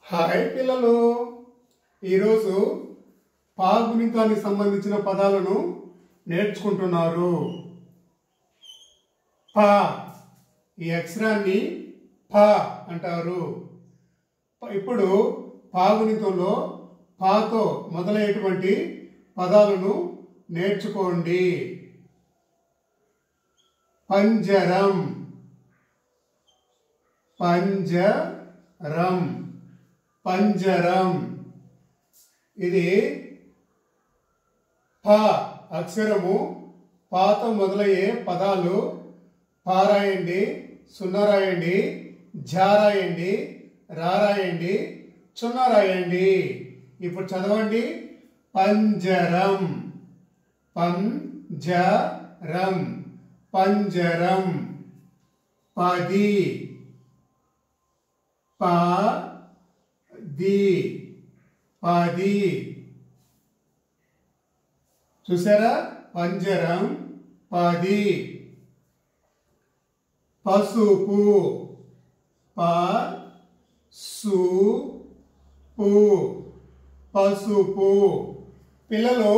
Hi పిల్లలు, ఈరోజు పా గుణితానికి సంబంధించిన పదాలను నేర్చుకుంటున్నారు. పా ఈ అక్షరాన్ని పా అంటారు. ఇప్పుడు పా గుణితంలో పాతో మొదలయ్యేటువంటి పదాలను నేర్చుకోండి. పంజరం, పంజరం, పంజరం. ఇది పా అక్షరము. పాతో మొదలయ్యే పదాలు పా రాయండి, సున్నా రాయండి, ఝా రాయండి, రా రాయండి, చున్నా రాయండి. ఇప్పుడు చదవండి. పంజరం, పంజరం, పంజరం. పది, పది, పది. చూసారా? పంజరం, పది. పసుపు, పసుపు, పసుపు. పిల్లలు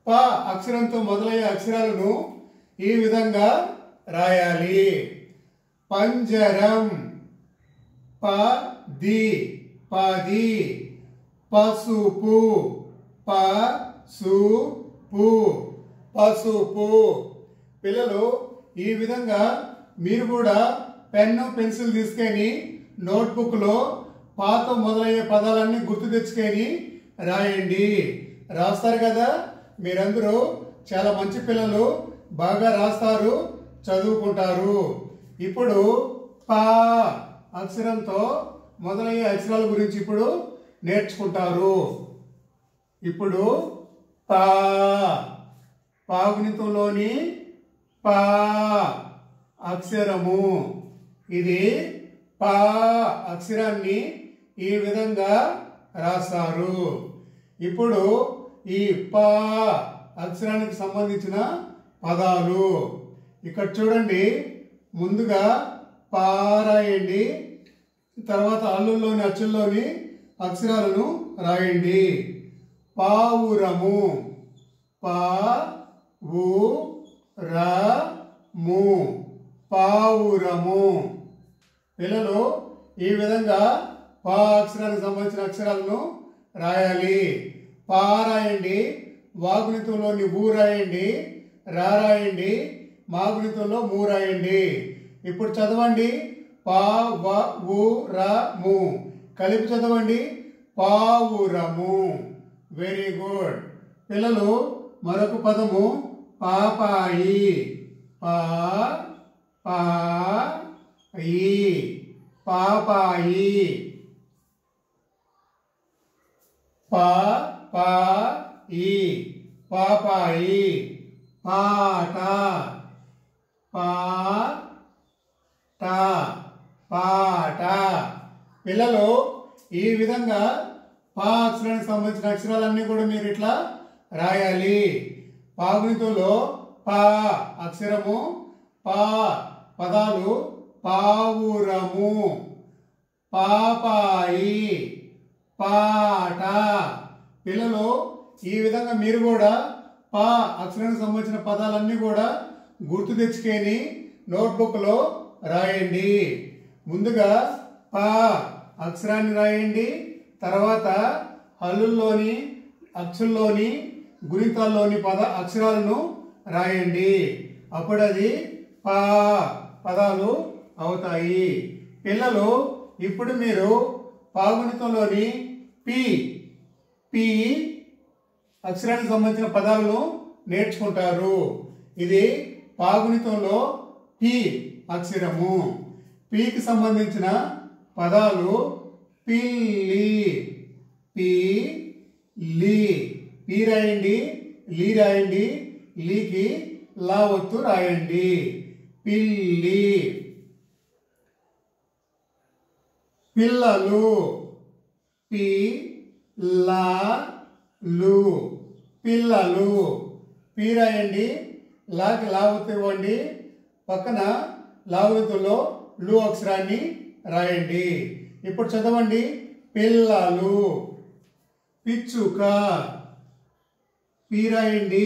ప అక్షరంతో మొదలయ్యే అక్షరాలను ఈ విధంగా రాయాలి. పంజరం, పది, పది. పసుపు, పసుపు, పసుపు. పిల్లలు ఈ విధంగా మీరు కూడా పెన్ను పెన్సిల్ తీసుకొని నోట్బుక్లో పాతో మొదలయ్యే పదాలన్నీ గుర్తు తెచ్చుకొని రాయండి. రాస్తారు కదా? మీరందరూ చాలా మంచి పిల్లలు, బాగా రాస్తారు, చదువుకుంటారు. ఇప్పుడు పా అక్షరంతో మొదలయ్యే అక్షరాల గురించి ఇప్పుడు నేర్చుకుంటారు. ఇప్పుడు పా, పా గుణితంలోని పా అక్షరము. ఇది పా అక్షరాన్ని ఈ విధంగా రాస్తారు. ఇప్పుడు ఈ పా అక్షరానికి సంబంధించిన పదాలు ఇక్కడ చూడండి. ముందుగా పా రాయండి, తర్వాత అల్లుల్లోని అచ్చుల్లోని అక్షరాలను రాయండి. పావురము, పావురము, పావురము. పిల్లలు ఈ విధంగా పా అక్షరానికి సంబంధించిన అక్షరాలను రాయాలి. పా రాయండి, వా గుణితంలోని ఊ రాయండి, రా రాయండి, మా గుణితంలో మూ రాయండి. ఇప్పుడు చదవండి. పా వ ఊ ర ము కలిపి చదవండి. పావురము. Very good. పిల్లలు మరొక పదము పాపాయి. పాపాయి, పాపాయి. పాపాయి, పాపాయి. పాట, పాట, పాట. పిల్లలు ఈ విధంగా పా అక్షరానికి సంబంధించిన అక్షరాలన్నీ కూడా మీరు ఇట్లా రాయాలి. పా గుణితంలో పా అక్షరము, పా పదాలు పావురము, పాపాయి, పాట. పిల్లలు ఈ విధంగా మీరు కూడా పా అక్షరానికి సంబంధించిన పదాలన్నీ కూడా గుర్తు తెచ్చుకొని నోట్బుక్లో రాయండి. ముందుగా పా అక్షరాన్ని రాయండి, తర్వాత హల్లుల్లోని అచ్చుల్లోని గుణితాల్లోని అక్షరాలను రాయండి. అప్పుడు అది పా పదాలు అవుతాయి. పిల్లలు ఇప్పుడు మీరు పా గుణితంలోని పి, పి అక్షరానికి సంబంధించిన పదాలను నేర్చుకుంటారు. ఇది పా గుణితంలో పి అక్షరము. పికి సంబంధించిన పదాలు పిల్లి, పిల్లి. పి రాయండి, లీ రాయండి, లీకి లా ఒత్తు రాయండి. పిల్లి. పిల్లలు, పిల్లలు, పిల్లలు. పి రాయండి, లాకి లా ఒత్తు ఇవ్వండి, పక్కన లావుతులో లు అక్షరాన్ని రాయండి. ఇప్పుడు చదవండి. పిల్లలు. పిచ్చుక. పి రాయండి,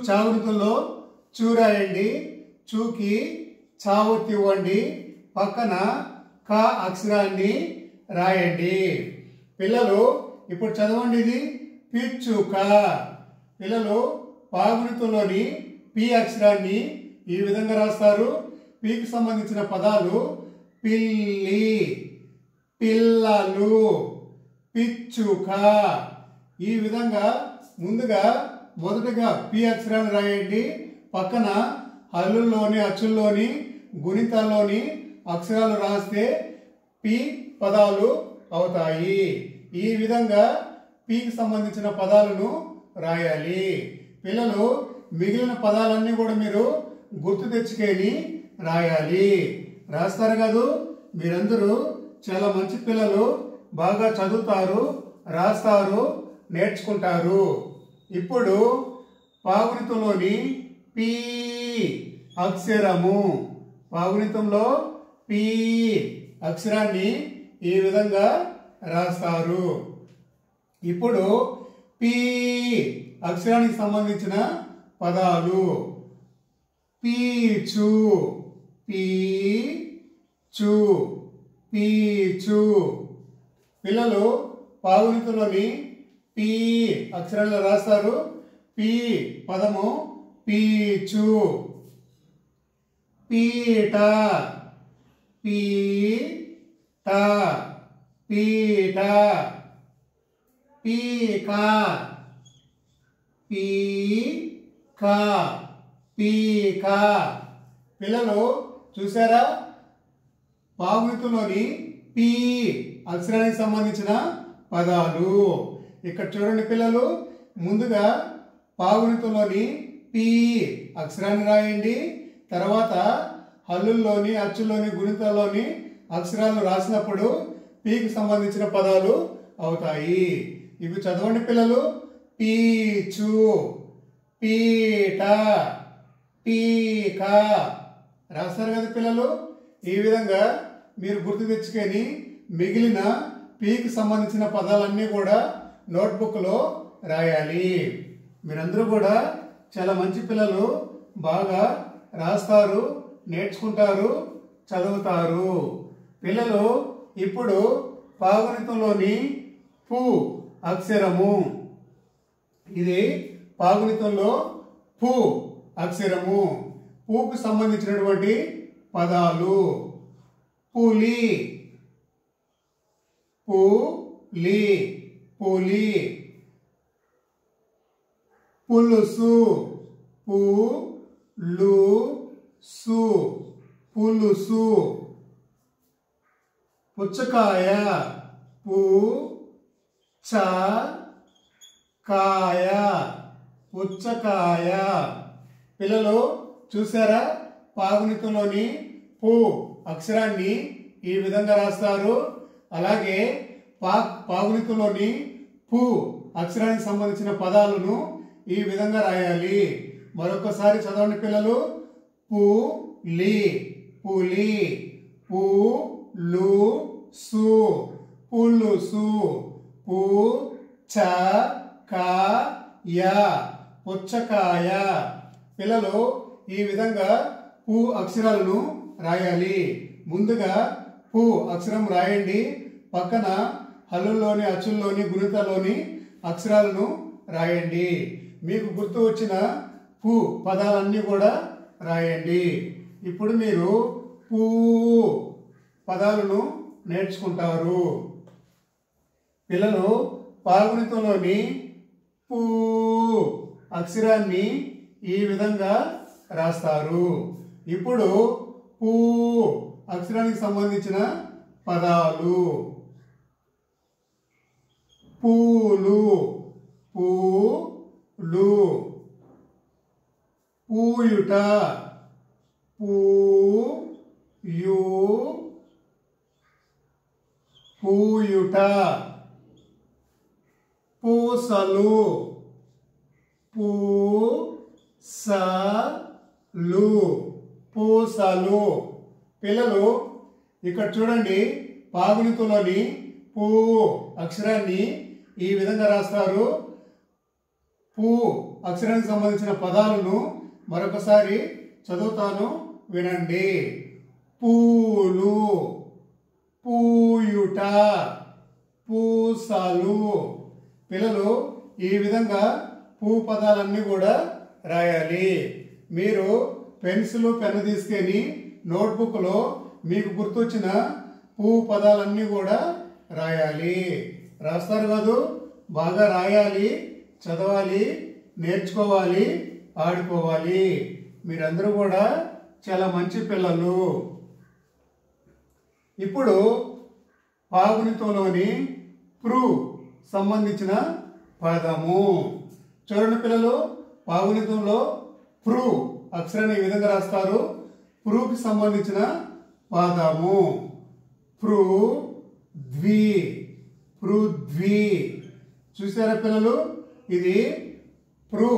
చావృతంలో చూ రాయండి, చూకి చావొత్తి ఇవ్వండి, పక్కన క అక్షరాన్ని రాయండి. పిల్లలు ఇప్పుడు చదవండి, ఇది పిచ్చుక. పిల్లలు పాగునితంలోని పి అక్షరాన్ని ఈ విధంగా రాస్తారు. పికి సంబంధించిన పదాలు పిల్లి, పిల్లలు, పిచ్చుక. ఈ విధంగా ముందుగా మొదటగా పి అక్షరాన్ని రాయండి, పక్కన హల్లుల్లోని అచ్చుల్లోని గుణితాల్లోని అక్షరాలు రాస్తే పి పదాలు అవుతాయి. ఈ విధంగా పికి సంబంధించిన పదాలను రాయాలి. పిల్లలు మిగిలిన పదాలన్నీ కూడా మీరు గుర్తు తెచ్చుకొని రాయాలి. రాస్తారు కాదు, మీరందరూ చాలా మంచి పిల్లలు, బాగా చదువుతారు, రాస్తారు, నేర్చుకుంటారు. ఇప్పుడు పాగునితంలోని పి అక్షరము, పాగునితంలో పి అక్షరాన్ని ఈ విధంగా రాస్తారు. ఇప్పుడు పి అక్షరానికి సంబంధించిన పదాలు పీచు, పీచు, పీచు. పిల్లలు పాగునితంలోని పి అక్షరాలు రాస్తారు. పి పదము పీచు. పీట, పీట, పీట. పీక, పీక, పీక. పిల్లలు చూసారా, పాగునితంలోని పి అక్షరానికి సంబంధించిన పదాలు. ఇక్కడ చూడండి పిల్లలు, ముందుగా పాగునితంలోని పి అక్షరాన్ని రాయండి, తర్వాత హల్లుల్లోని అచ్చుల్లోని గుణితాల్లోని అక్షరాలు రాసినప్పుడు పికి సంబంధించిన పదాలు అవుతాయి. ఇవి చదవండి పిల్లలు. పీచు, పీట, పీక. రాస్తారు కదా పిల్లలు. ఈ విధంగా మీరు గుర్తు తెచ్చుకొని మిగిలిన పీకి సంబంధించిన పదాలన్నీ కూడా నోట్బుక్లో రాయాలి. మీరందరూ కూడా చాలా మంచి పిల్లలు, బాగా రాస్తారు, నేర్చుకుంటారు, చదువుతారు. పిల్లలు ఇప్పుడు పాగునితంలోని పు అక్షరము, ఇది పాగునితంలో పు అక్షరము. పూకు సంబంధించినటువంటి పదాలు పులి, పులి, పులి. పులుసు, పులుసు, పులుసు. పుచ్చకాయ, పుచ్చకాయ, పుచ్చకాయ. పిల్లలు చూసారా, పాగునితంలోని పు అక్షరాన్ని ఈ విధంగా రాస్తారు. అలాగే పాగునితంలోని పు అక్షరానికి సంబంధించిన పదాలను ఈ విధంగా రాయాలి. మరొకసారి చదవండి పిల్లలు. పులి, పులి, పులుసు, పులుసు. పుచ్చకాయ, పుచ్చకాయ. పిల్లలు ఈ విధంగా పు అక్షరాలను రాయాలి. ముందుగా పు అక్షరం రాయండి, పక్కన హల్లుల్లోని అచ్చుల్లోని గుణితాల్లోని అక్షరాలను రాయండి. మీకు గుర్తు వచ్చిన పు పదాలన్నీ కూడా రాయండి. ఇప్పుడు మీరు పు పదాలను నేర్చుకుంటారు. పిల్లలు పాగునితంలోని పు అక్షరాన్ని ఈ విధంగా రాస్తారు. ఇప్పుడు పు అక్షరానికి సంబంధించిన పదాలు పూలు, పూలు, పూయుట, పూయుట. పూసలు, పూసలు, పూసలు. పిల్లలు ఇక్కడ చూడండి, పాగునితులోని పూ అక్షరాన్ని ఈ విధంగా రాస్తారు. పూ అక్షరానికి సంబంధించిన పదాలను మరొకసారి చదువుతాను, వినండి. పూలు, పూయుట, పూసలు. పిల్లలు ఈ విధంగా పూ పదాలన్నీ కూడా రాయాలి. మీరు పెన్సిల్ పెన్ను తీసుకొని నోట్బుక్లో మీకు గుర్తొచ్చిన పూ పదాలన్నీ కూడా రాయాలి. రాస్తారు కాదు, బాగా రాయాలి, చదవాలి, నేర్చుకోవాలి, ఆడుకోవాలి. మీరందరూ కూడా చాలా మంచి పిల్లలు. ఇప్పుడు పాగునితంలోని ప్రు సంబంధించిన పదము చూడండి పిల్లలు. పాగునితంలో ప్రు అక్షరాన్ని ఈ విధంగా రాస్తారు. ప్రుకి సంబంధించిన పదము పృథ్వీ, పృథ్వీ. చూసారా పిల్లలు, ఇది ప్రు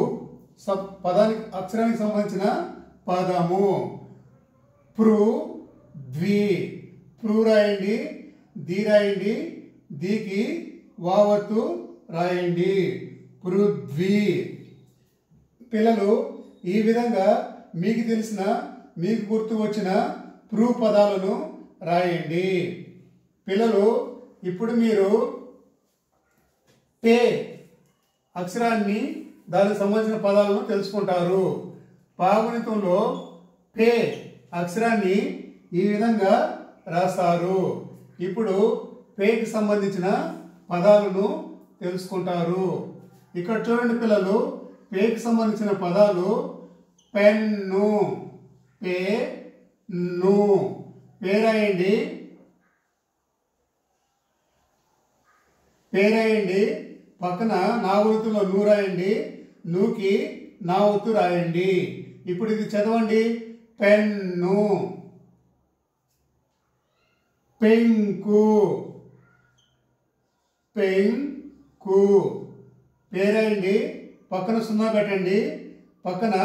పదానికి అక్షరానికి సంబంధించిన పదము పృథ్వీ. ప్రు రాయండి, ది రాయండి, దీకి వావత్తు రాయండి, పృథ్వీ. పిల్లలు ఈ విధంగా మీకు తెలిసిన మీకు గుర్తు వచ్చిన ప్రు పదాలను రాయండి. పిల్లలు ఇప్పుడు మీరు పే అక్షరాన్ని దానికి సంబంధించిన పదాలను తెలుసుకుంటారు. పాగునితంలో పే అక్షరాన్ని ఈ విధంగా రాస్తారు. ఇప్పుడు పేకి సంబంధించిన పదాలను తెలుసుకుంటారు. ఇక్కడ చూడండి పిల్లలు, పేకి సంబంధించిన పదాలు పెన్ను, పెన్ను. పేరాయండి, పేరాయండి, పక్కన నావొత్తులో నూ రాయండి, నూకి నావొత్తు రాయండి. ఇప్పుడు ఇది చదవండి. పెన్ను, పెంకు, పెంకు. పేరాయండి, పక్కన సున్నా పెట్టండి, పక్కన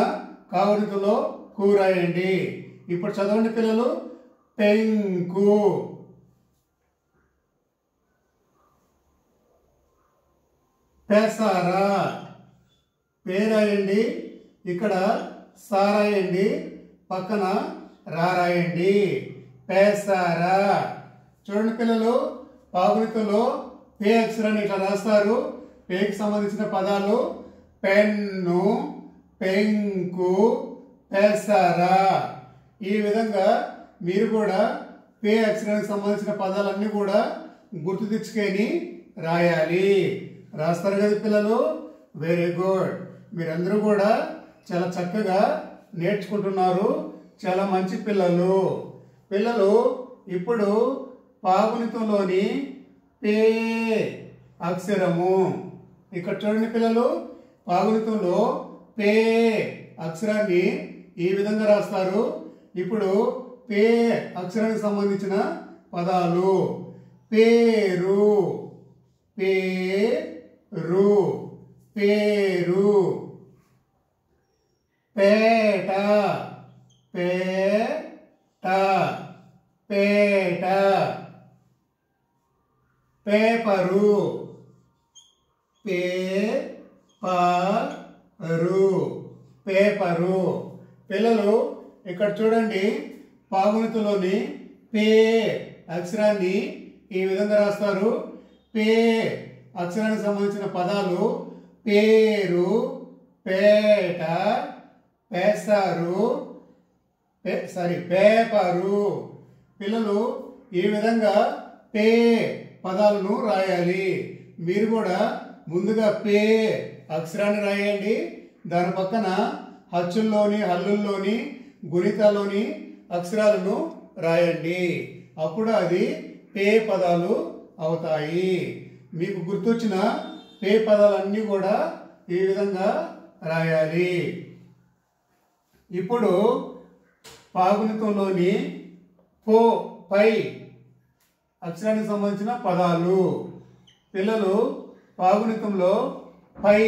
కావలితో కు రాయండి. ఇప్పుడు చదవండి పిల్లలు. పెంకు, పెసర. పేరాయండి, ఇక్కడ సారాయండి, పక్కన రారాయండి, పెసర. చూడండి పిల్లలు, పాగునితంలో పే అక్షరాన్ని ఇట్లా రాస్తారు. పేకి సంబంధించిన పదాలు పెన్ను, పెంకు, పెసర. ఈ విధంగా మీరు కూడా పే అక్షరానికి సంబంధించిన పదాలన్నీ కూడా గుర్తు తెచ్చుకొని రాయాలి. రాస్తారు కదా పిల్లలు? Very good. మీరందరూ కూడా చాలా చక్కగా నేర్చుకుంటున్నారు. చాలా మంచి పిల్లలు. పిల్లలు ఇప్పుడు పాగునితంలోని పే అక్షరము ఇక్కడ చూడండి పిల్లలు. పాగునితంలో పే అక్షరాన్ని ఈ విధంగా రాస్తారు. ఇప్పుడు పే అక్షరానికి సంబంధించిన పదాలు పేరు, పేరు, పేరు. పేట, పేట, పేట. Paper, paper, paper. పిల్లలు ఇక్కడ చూడండి, పాగునితంలోని పే అక్షరాన్ని ఈ విధంగా రాస్తారు. పే అక్షరానికి సంబంధించిన పదాలు పేరు, పేట, పెసరు, పేపరు. పిల్లలు ఈ విధంగా పే పదాలను రాయాలి. మీరు కూడా ముందుగా పే అక్షరాన్ని రాయండి, దాని పక్కన హచ్చుల్లోని, హల్లుల్లోని, గుణితాల్లోని అక్షరాలను రాయండి. అప్పుడు అది పే పదాలు అవుతాయి. మీకు గుర్తొచ్చిన పే పదాలన్నీ కూడా ఈ విధంగా రాయాలి. ఇప్పుడు పాగునితంలోని పో, పై అక్షరానికి సంబంధించిన పదాలు. పిల్లలు పాగునితంలో పై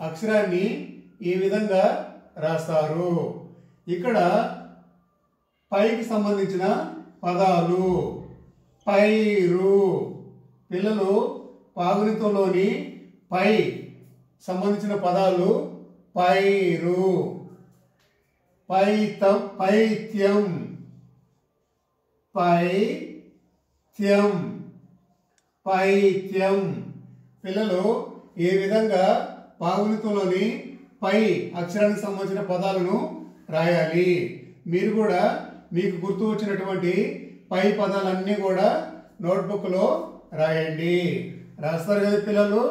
అక్షరాన్ని ఈ విధంగా రాస్తారు. ఇక్కడ పైకి సంబంధించిన పదాలు పైరు. పిల్లలు పాగునితంలోని పై సంబంధించిన పదాలు పైరు. పైత్యం, పైత్యం, పైత్యం. పిల్లలు ఈ విధంగా పాగునితంలోని పై అక్షరానికి సంబంధించిన పదాలను రాయాలి. మీరు కూడా మీకు గుర్తు వచ్చినటువంటి పై పదాలన్నీ కూడా నోట్బుక్లో రాయండి. రాస్తారు కదా పిల్లలు?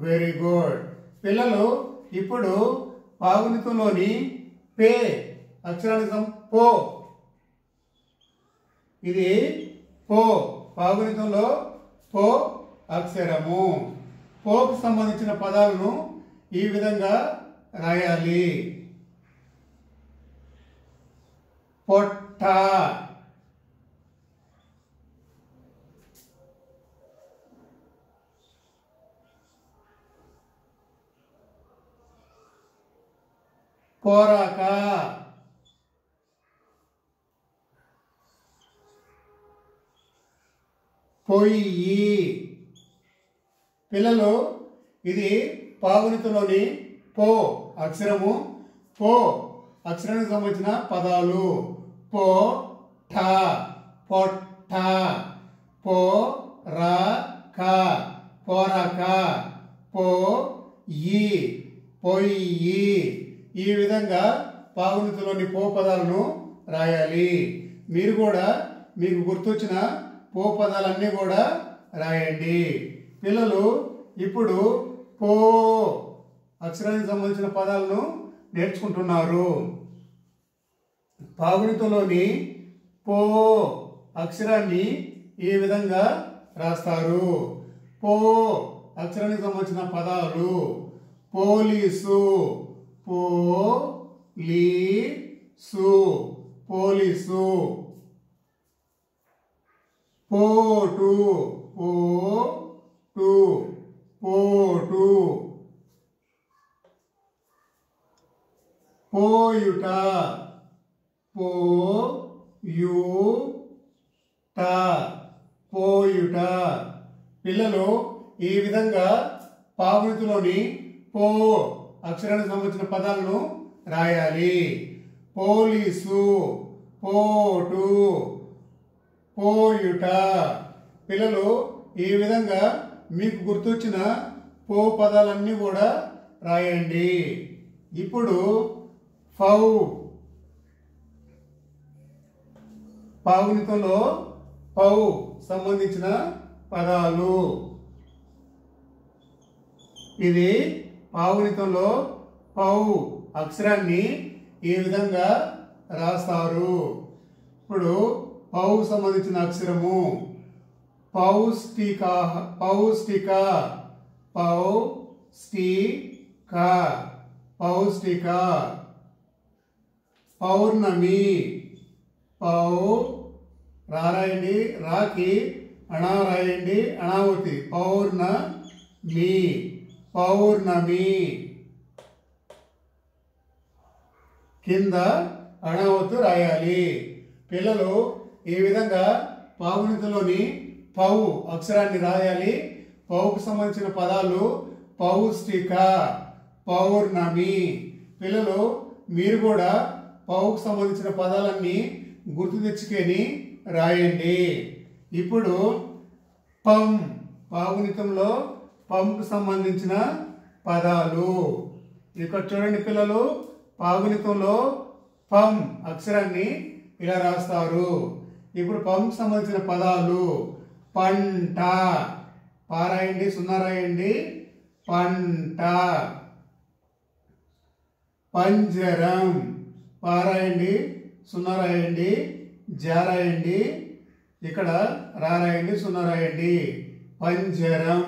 Very good. పిల్లలు ఇప్పుడు పాగునితంలోని పే అక్షరానికి పో, ఇది పో, పాగునితంలో పో అక్షరము. పోకు సంబంధించిన పదాలను ఈ విధంగా రాయాలి. పొట్ట, పొరక, పొయ్యి. పిల్లలు ఇది పాగునితంలోని పో అక్షరము. పో అక్షరానికి సంబంధించిన పదాలు పో ఠ, పొట్ట, పో రా క, పొరక, పో ఈ, పొయ్యి. ఈ విధంగా పాగునితంలోని పో పదాలను రాయాలి. మీరు కూడా మీకు గుర్తొచ్చిన పో పదాలన్నీ కూడా రాయండి. పిల్లలు ఇప్పుడు పో అక్షరానికి సంబంధించిన పదాలను నేర్చుకుంటున్నారు. పాగునితంలోని పో అక్షరాన్ని ఈ విధంగా రాస్తారు. పో అక్షరానికి సంబంధించిన పదాలు పోలీసు, పోలీసు, పోలీసు. పోటు, పోటు, పోటు. పోయుట, పోయుట, పోయుట. పిల్లలు ఈ విధంగా పాగునితంలోని పో అక్షరానికి సంబంధించిన పదాలను రాయాలి. పోలీసు, పోటు, పోయుట. పిల్లలు ఈ విధంగా మీకు గుర్తొచ్చిన పో పదాలన్నీ కూడా రాయండి. ఇప్పుడు ఫౌ పాగునితంలో పౌ సంబంధించిన పదాలు. ఇది పాగునితంలో పౌ అక్షరాన్ని ఈ విధంగా రాస్తారు. ఇప్పుడు పౌ సంబంధించిన అక్షరము పౌష్టిక, పౌష్టిక, పౌష్టిక, పౌష్టిక. పౌర్ణమి, పౌ రాయండి, రాకి అణా రాయండి, అణావతి. పౌర్ణమి, పౌర్ణమి. కింద అణావత్తు రాయాలి. పిల్లలు ఈ విధంగా పాగునితంలోని పౌ అక్షరాన్ని రాయాలి. పౌకు సంబంధించిన పదాలు పౌష్టిక, పౌర్ణమి. పిల్లలు మీరు కూడా పౌకు సంబంధించిన పదాలన్నీ గుర్తు తెచ్చుకొని రాయండి. ఇప్పుడు పం పాగునితంలో పంకు సంబంధించిన పదాలు. ఇక్కడ చూడండి పిల్లలు, పాగునితంలో పం అక్షరాన్ని ఇలా రాస్తారు. ఇప్పుడు పంకు సంబంధించిన పదాలు పంట, పారాయండి, సున్నా రాయండి, పంట. పంజరం, పారాయండి, సున్నా రాయండి, జారాయండి, ఇక్కడ రాయండి, సున్నా రాయండి, పంజరం.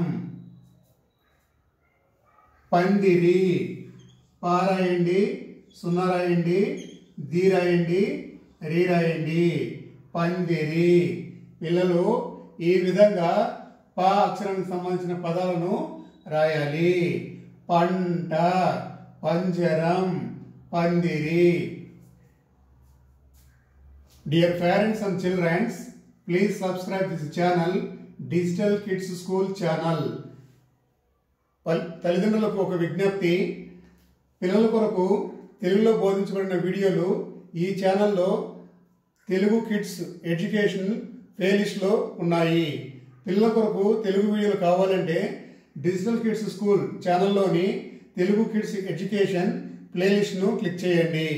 పందిరి, పారాయండి, సున్నా రాయండి, ది రాయండి, రీ రాయండి, పందిరి. పిల్లలు ఈ విధంగా పా అక్షరానికి సంబంధించిన పదాలను రాయాలి. పంట, పంజరం, పందిరి. Dear parents and children, please subscribe this channel digital kids school channel. తల్లిదండ్రులకు ఒక విజ్ఞప్తి, పిల్లల కొరకు తెలుగులో బోధించబడిన వీడియోలు ఈ ఛానల్లో తెలుగు కిడ్స్ ఎడ్యుకేషన్ ప్లేలిస్ట్లో ఉన్నాయి. పిల్లల కొరకు తెలుగు వీడియోలు కావాలంటే డిజిటల్ కిడ్స్ స్కూల్ ఛానల్లోని తెలుగు కిడ్స్ ఎడ్యుకేషన్ ప్లేలిస్ట్ను క్లిక్ చేయండి.